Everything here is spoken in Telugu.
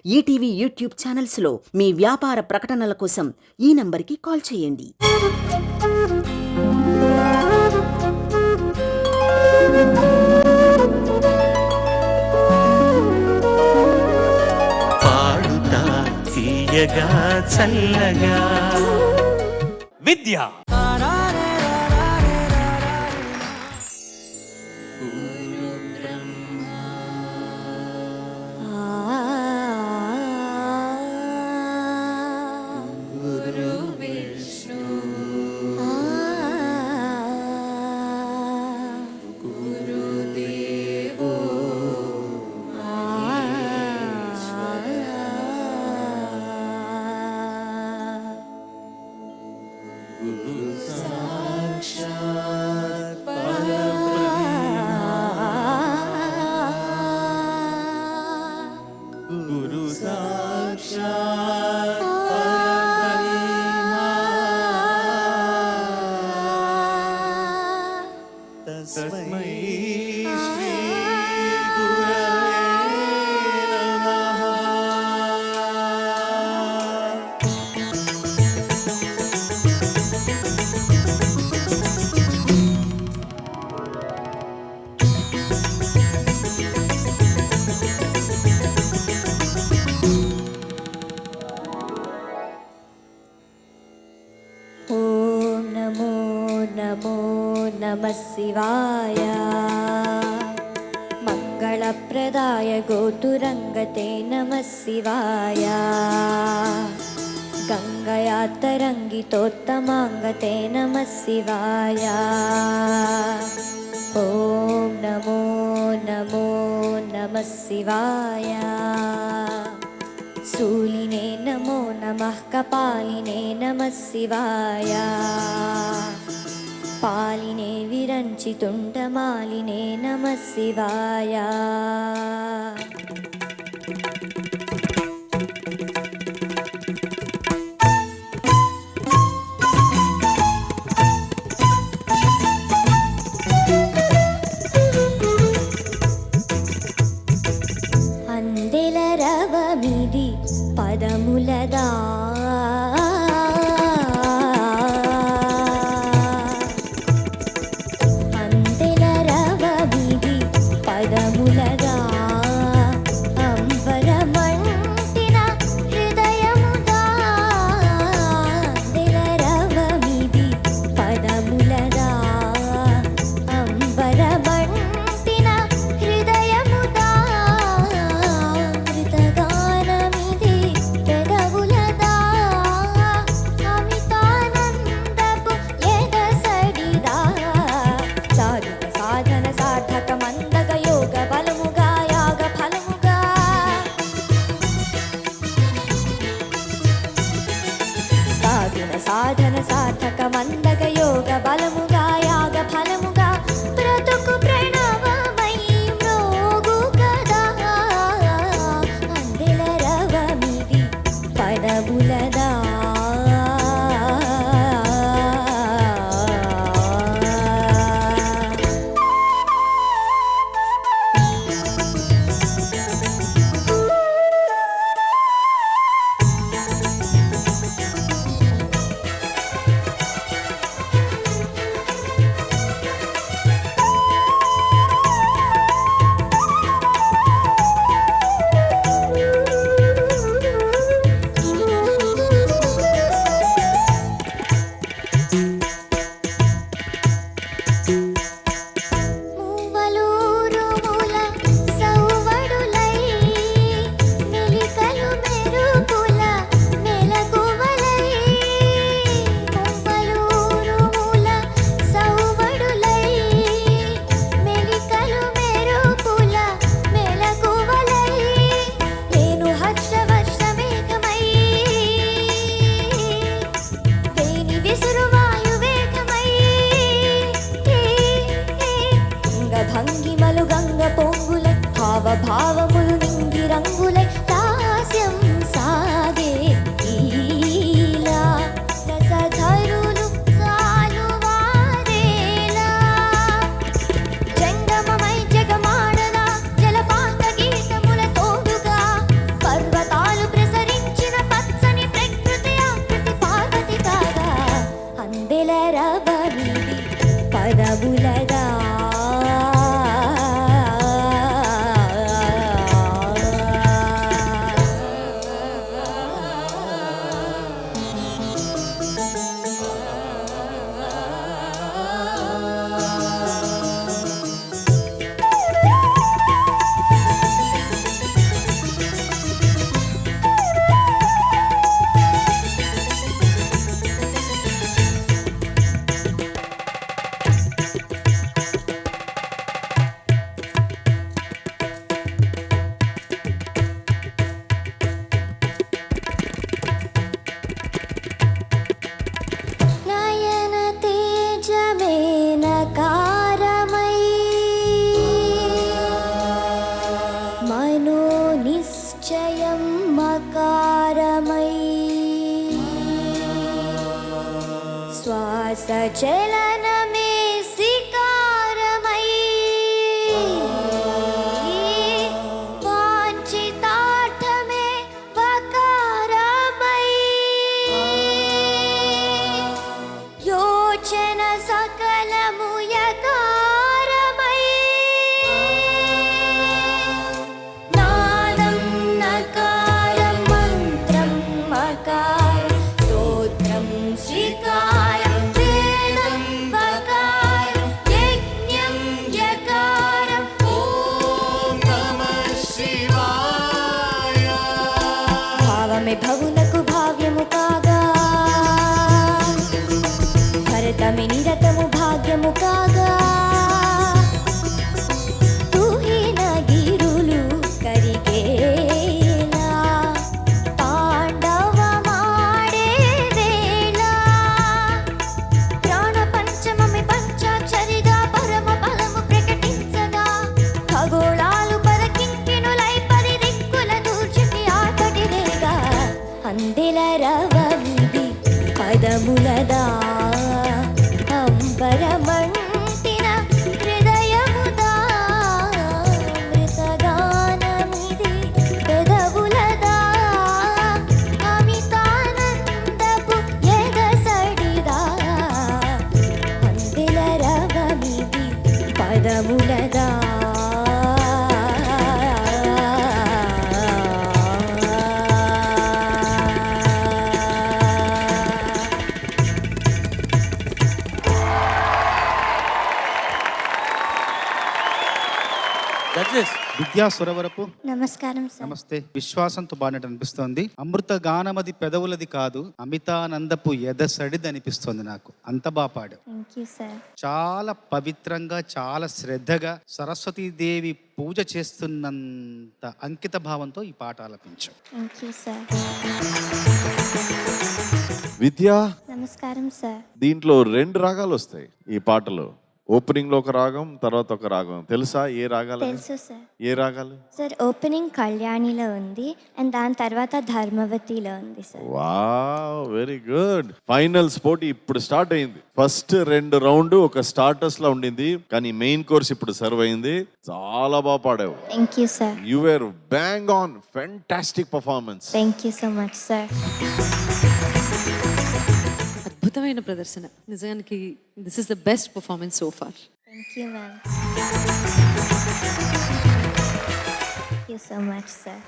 ఈటీవీ యూట్యూబ్ ఛానల్స్లో మీ వ్యాపార ప్రకటనల కోసం ఈ నంబర్కి కాల్ చేయండి. పాడుతా తీయగా చల్లగా విద్య తస్మై శ్రీ గురవే నమః. ఓం నమో నమో నమః శివాయ మంగళప్రదాయ గోతురంగతే నమః శివాయ గంగయా తరంగితోత్తమాంగతే నమః శివాయ ఓం నమో నమో నమః శివాయ శూలినే నమో నమః కపాలినే నమః శివాయ పాలినే విరంచితుండమాలినే నమః శివాయ అందెల రవమిది పదములదా అందెల రవమిది పదములదా అంబరమంటిన హృదయముదా అందెల రవమిది పదములదా అంబరమంటిన హృదయముదా మృతగానమిది పెదవులదా అమితానందపు ఎదసడిదా సాధన సాధన సార్థక మందగ యోగ బలముగా యాగ ఫలముగా సాధన సాధన సార్థక మందగ యోగ బలముగా యాగ ఫలముగా బ్రతుకు ప్రణవమై మ్రోగు కదా అందెల రవమిది పదములదా మకారమై శ్వాస చలనమే శికారమై వాంఛితార్థమే వకారమై యోచన సకలము యకారమై నాదం నకారం మంత్రం మకారం స్తోత్రం శ్రీకారం వేదం వకారం యజ్ఞం యకారం ఓం నమః శివాయ. భావమే భవునకు భావ్యము కాగా భరతమి నిరతము భాగ్యము కాగా తుహిన గిరులు కరిగేలా తాండవమాడే వేళ ప్రాణ పంచమమి పంచాక్షరిగా పరమ బలము ప్రకటించగా ఖగోళాలు పరకింకినులై పది దిక్కుల దూర్చికి ఆటటిదేగా అందెల రవమిది పదములదా అంబరమంటిన హృదయముదా మృతగానమిది పెదవులదా అమితానందపు ఎగసడిదా అందెల రవమిది పదములదా జడ్జెస్ విద్యా సురవరపు నమస్కారం సార్. నమస్తే. విశ్వాసంతో బాడినట్టు అనిపిస్తోంది. అమృత గానమది పెదవులది కాదు, అమితానందపు ఎదసడిది అనిపిస్తోంది నాకు. అంత బాగా పాడావు. Thank you sir. చాలా పవిత్రంగా, చాలా శ్రద్ధగా సరస్వతీదేవి పూజ చేస్తున్నంత అంకిత భావంతో ఈ పాట ఆలపించావు. Thank you sir. విద్య, నమస్కారం సార్. దీంట్లో 2 రాగాలు వస్తాయి ఈ పాటలో. ఓపెనింగ్ లో ఒక రాగం, తర్వాత ఒక రాగం. తెలుసా ఏ రాగాలు? తెలుసు సార్. ఏ రాగాలు? సార్ ఓపెనింగ్ కళ్యాణిలో ఉంది అండ్ దాని తర్వాత ధర్మవతిలో ఉంది sir. Wow, very good. Finals పోటీ ఇప్పుడు స్టార్ట్ అయింది. ఫస్ట్ 2 రౌండ్ ఒక స్టార్టర్స్ లా ఉండింది, కానీ మెయిన్ కోర్స్ ఇప్పుడు సర్వ్ అయింది. చాలా బాగా పాడావు. Thank you sir. You were bang on. Fantastic performance. Thank you so much sir. అద్భుతమైన ప్రదర్శన. నిజానికి this is the best performance so far. Thank you ma'am. Thank you so much sir.